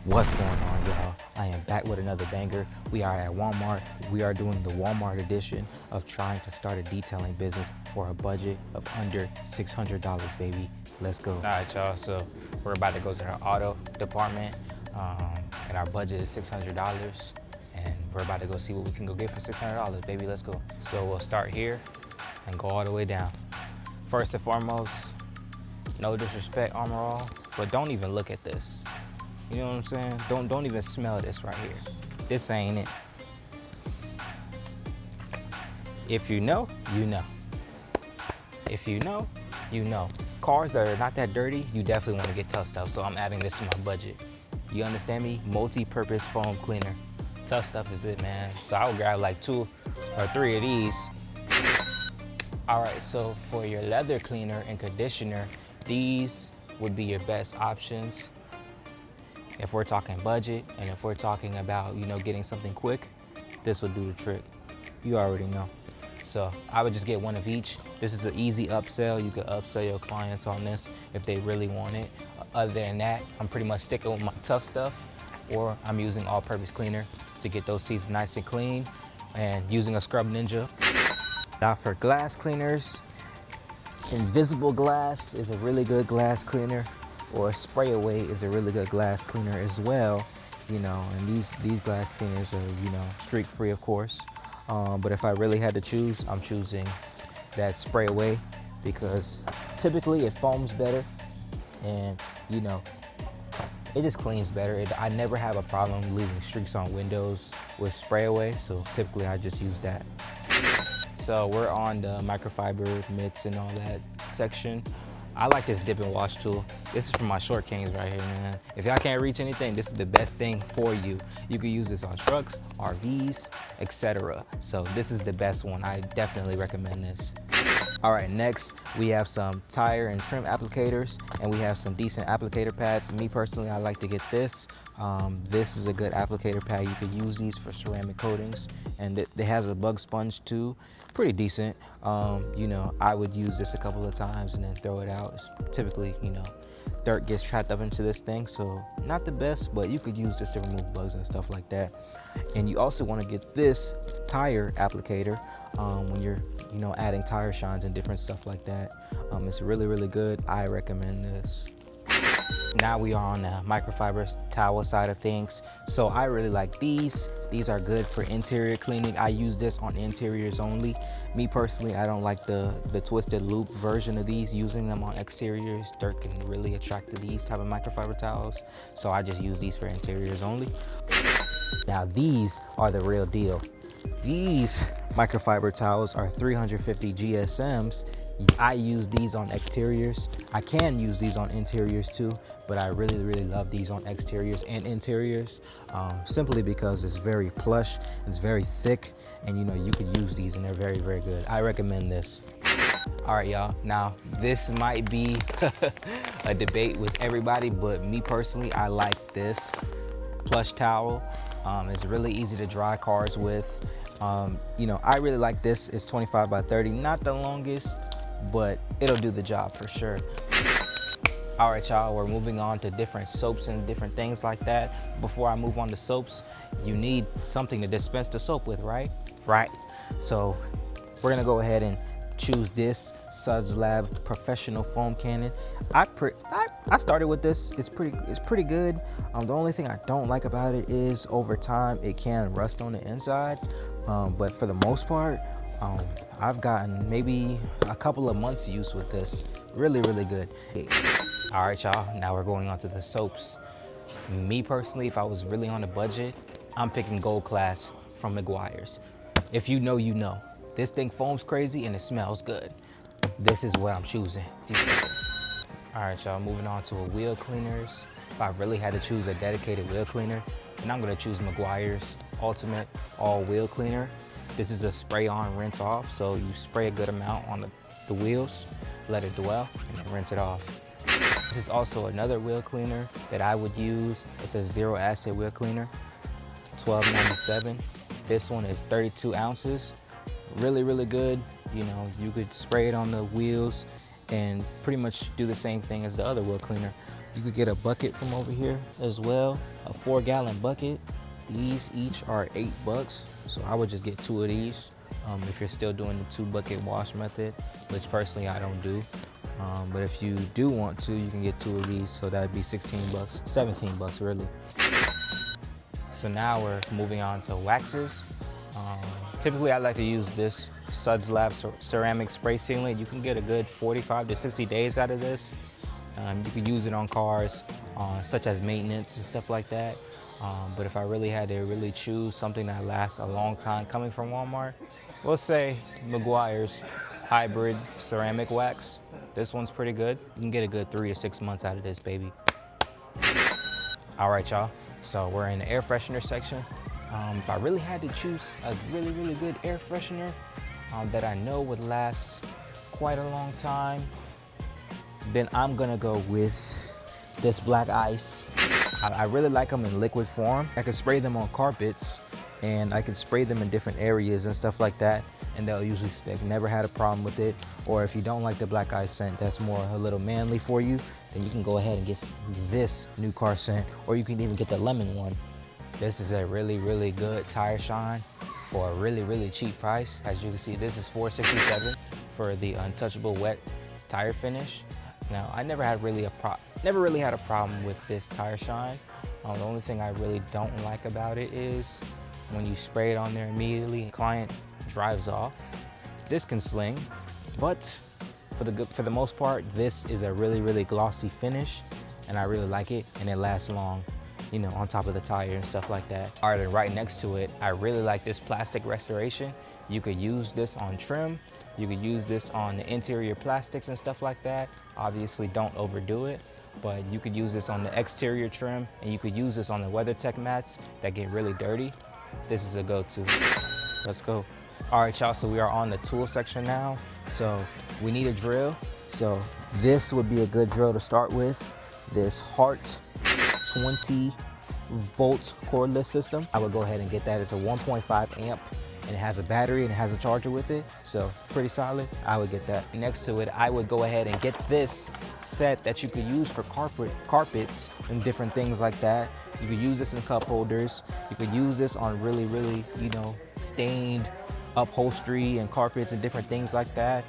What's going on, y'all? I am back with another banger. We are at Walmart. We are doing the Walmart edition of trying to start a detailing business for a budget of under $600, baby. Let's go. All right, y'all. So we're about to go to the auto department, and our budget is $600. And we're about to go see what we can go get for $600, baby. Let's go. So we'll start here and go all the way down. First and foremost, no disrespect, Armor All, but don't even look at this. You know what I'm saying? Don't even smell this right here. This ain't it. If you know, you know. If you know, you know. Cars that are not that dirty, you definitely want to get Tough Stuff, so I'm adding this to my budget. You understand me? Multi-purpose foam cleaner. Tough Stuff is it, man. So I'll grab like 2 or 3 of these. All right, so for your leather cleaner and conditioner, these would be your best options. If we're talking budget and if we're talking about, you know, getting something quick, this will do the trick. You already know. So I would just get one of each. This is an easy upsell. You could upsell your clients on this if they really want it. Other than that, I'm pretty much sticking with my Tough Stuff, or I'm using all-purpose cleaner to get those seats nice and clean, and using a Scrub Ninja. Now for glass cleaners, Invisible Glass is a really good glass cleaner, or Spray Away is a really good glass cleaner as well, you know, and these glass cleaners are, you know, streak free, of course. But if I really had to choose, I'm choosing that Spray Away because typically it foams better and, you know, it just cleans better. I never have a problem leaving streaks on windows with Spray Away, so typically I just use that. So we're on the microfiber mitts and all that section. I like this dip and wash tool. This is for my short kings right here, man. If y'all can't reach anything, this is the best thing for you. You can use this on trucks, RVs, etc. So this is the best one. I definitely recommend this. All right, next we have some tire and trim applicators, and we have some decent applicator pads. Me personally, I like to get this. This is a good applicator pad. You can use these for ceramic coatings, and it has a bug sponge too. Pretty decent. You know, I would use this a couple of times and then throw it out. It's typically, you know, dirt gets trapped up into this thing, so not the best, but you could use this to remove bugs and stuff like that. And you also want to get this tire applicator when you're, you know, adding tire shines and different stuff like that. It's really, really good. I recommend this. Now we are on the microfiber towel side of things. So I really like these. These are good for interior cleaning. I use this on interiors only. Me personally, I don't like the twisted loop version of these. Using them on exteriors, dirt can really attract to these type of microfiber towels. So I just use these for interiors only. Now these are the real deal. These microfiber towels are 350 GSMs. I use these on exteriors. I can use these on interiors too, but I really, really love these on exteriors and interiors, simply because it's very plush, it's very thick, and you know, you could use these and they're very, very good. I recommend this. All right, y'all. Now, this might be a debate with everybody, but me personally, I like this plush towel. It's really easy to dry cars with. You know, I really like this. It's 25 by 30, not the longest, but it'll do the job for sure. All right, y'all, we're moving on to different soaps and different things like that. Before I move on to soaps, you need something to dispense the soap with, right? Right. So we're gonna go ahead and choose this Suds Lab Professional Foam Cannon. I started with this. It's pretty good. The only thing I don't like about it is over time it can rust on the inside. But for the most part, I've gotten maybe a couple of months use with this. Really, really good. All right, y'all, now we're going on to the soaps. Me personally, if I was really on a budget, I'm picking Gold Class from Meguiar's. If you know, you know. This thing foams crazy and it smells good. This is what I'm choosing. All right, y'all, moving on to wheel cleaners. If I really had to choose a dedicated wheel cleaner, then I'm gonna choose Meguiar's Ultimate All Wheel Cleaner. This is a spray on, rinse off. So you spray a good amount on the wheels, let it dwell, and then rinse it off. This is also another wheel cleaner that I would use. It's a zero acid wheel cleaner, $12.97. This one is 32 ounces. Really, really good. You know, you could spray it on the wheels and pretty much do the same thing as the other wheel cleaner. You could get a bucket from over here as well, a 4-gallon bucket. These each are $8, so I would just get 2 of these if you're still doing the 2-bucket wash method, which personally I don't do. But if you do want to, you can get 2 of these, so that'd be $16, $17 really. So now we're moving on to waxes. Typically I like to use this Suds Lab ceramic spray sealant. You can get a good 45 to 60 days out of this. You can use it on cars, such as maintenance and stuff like that. But if I really had to choose something that lasts a long time coming from Walmart, we'll say Meguiar's hybrid ceramic wax. This one's pretty good. You can get a good 3 to 6 months out of this baby. All right, y'all. So we're in the air freshener section. If I really had to choose a really good air freshener that I know would last quite a long time, then I'm gonna go with this Black Ice. I really like them in liquid form. I can spray them on carpets and I can spray them in different areas and stuff like that, and they'll usually stick. Never had a problem with it. Or if you don't like the Black Ice scent, that's more a little manly for you, then you can go ahead and get this new car scent, or you can even get the lemon one. This is a really good tire shine for a really cheap price. As you can see, this is $4.67 for the Untouchable Wet Tire Finish. Now, I never really had a problem with this tire shine. The only thing I really don't like about it is when you spray it on there immediately, the client drives off. This can sling, but for the most part, this is a really glossy finish, and I really like it, and it lasts long, you know, on top of the tire and stuff like that. All right, and right next to it, I really like this plastic restoration. You could use this on trim. You could use this on the interior plastics and stuff like that. Obviously, don't overdo it, but you could use this on the exterior trim, and you could use this on the WeatherTech mats that get really dirty. This is a go-to. Let's go. All right, y'all, so we are on the tool section now. So we need a drill. So this would be a good drill to start with. This Hart 20-volt cordless system. I would go ahead and get that. It's a 1.5 amp. And it has a battery and it has a charger with it, so pretty solid. I would get that. Next to it, I would go ahead and get this set that you could use for carpets and different things like that. You could use this in cup holders. You could use this on really, you know, stained upholstery and carpets and different things like that.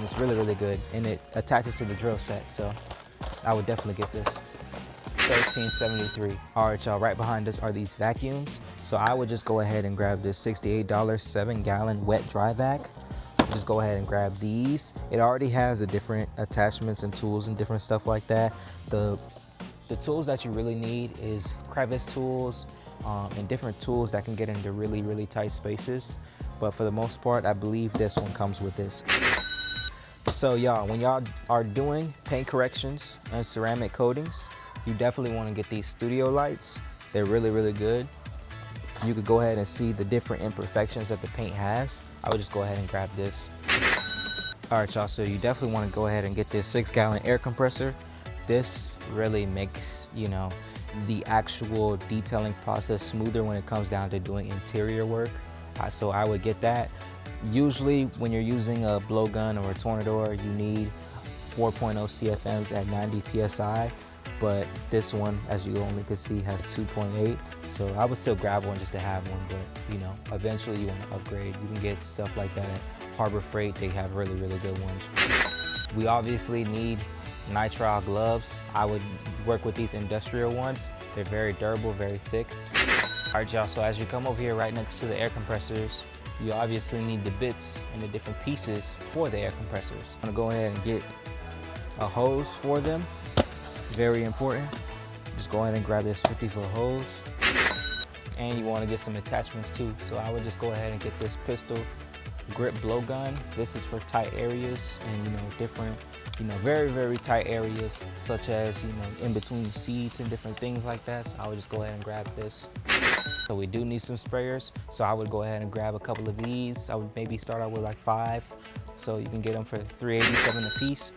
It's really good, and it attaches to the drill set, so I would definitely get this. $13.73. All right, y'all, right behind us are these vacuums. So I would just go ahead and grab this $68 7-gallon wet dry vac. Just go ahead and grab these. It already has the different attachments and tools and different stuff like that. The tools that you really need is crevice tools and different tools that can get into really tight spaces. But for the most part, I believe this one comes with this. So y'all, when y'all are doing paint corrections and ceramic coatings, you definitely want to get these studio lights. They're really good. You could go ahead and see the different imperfections that the paint has. I would just go ahead and grab this. All right, y'all, so you definitely want to go ahead and get this 6-gallon air compressor. This really makes, you know, the actual detailing process smoother when it comes down to doing interior work. So I would get that. Usually when you're using a blowgun or a Tornador, you need 4.0 CFMs at 90 PSI. But this one, as you only could see, has 2.8. So I would still grab one just to have one, but you know, eventually you want to upgrade. You can get stuff like that at Harbor Freight. They have really good ones. We obviously need nitrile gloves. I would work with these industrial ones. They're very durable, very thick. All right, y'all, so as you come over here right next to the air compressors, you obviously need the bits and the different pieces for the air compressors. I'm gonna go ahead and get a hose for them. Very important. Just go ahead and grab this 50-foot hose. And you want to get some attachments too. So I would just go ahead and get this pistol grip blowgun. This is for tight areas and, you know, different, you know, very tight areas, such as, you know, in between seats and different things like that. So I would just go ahead and grab this. So we do need some sprayers. So I would go ahead and grab a couple of these. I would maybe start out with like 5. So you can get them for $3.87 a piece.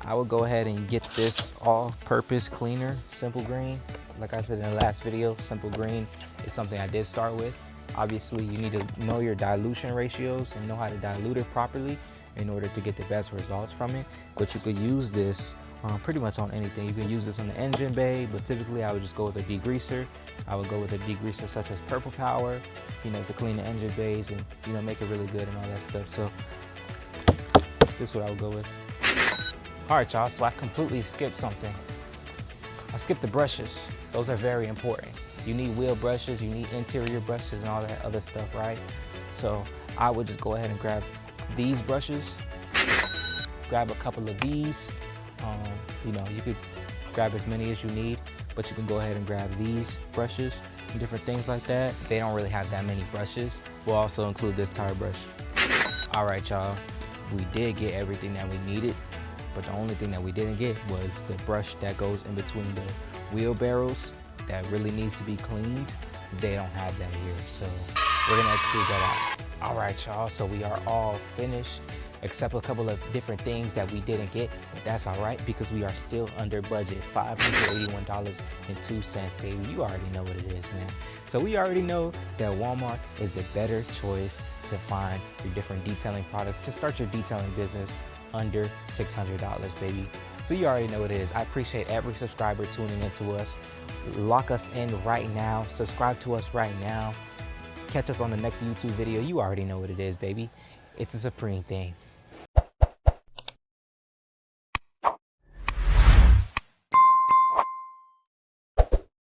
I would go ahead and get this all-purpose cleaner, Simple Green. Like I said in the last video, Simple Green is something I did start with. Obviously, you need to know your dilution ratios and know how to dilute it properly in order to get the best results from it. But you could use this pretty much on anything. You can use this on the engine bay, but typically I would just go with a degreaser. I would go with a degreaser such as Purple Power, you know, to clean the engine bays and, you know, make it really good and all that stuff. So this is what I would go with. All right, y'all, so I completely skipped something. I skipped the brushes. Those are very important. You need wheel brushes, you need interior brushes and all that other stuff, right? So I would just go ahead and grab these brushes, grab a couple of these. You know, you could grab as many as you need, but you can go ahead and grab these brushes and different things like that. They don't really have that many brushes. We'll also include this tire brush. All right, y'all, we did get everything that we needed, but the only thing that we didn't get was the brush that goes in between the wheelbarrows that really needs to be cleaned. They don't have that here, so we're gonna extrude that out. All right, y'all, so we are all finished, except a couple of different things that we didn't get, but that's all right because we are still under budget, $581.02, baby. You already know what it is, man. So we already know that Walmart is the better choice to find your different detailing products to start your detailing business under $600, baby. So you already know what it is. I appreciate every subscriber tuning into us. Lock us in right now. Subscribe to us right now. Catch us on the next YouTube video. You already know what it is, baby. It's a Supreme thing.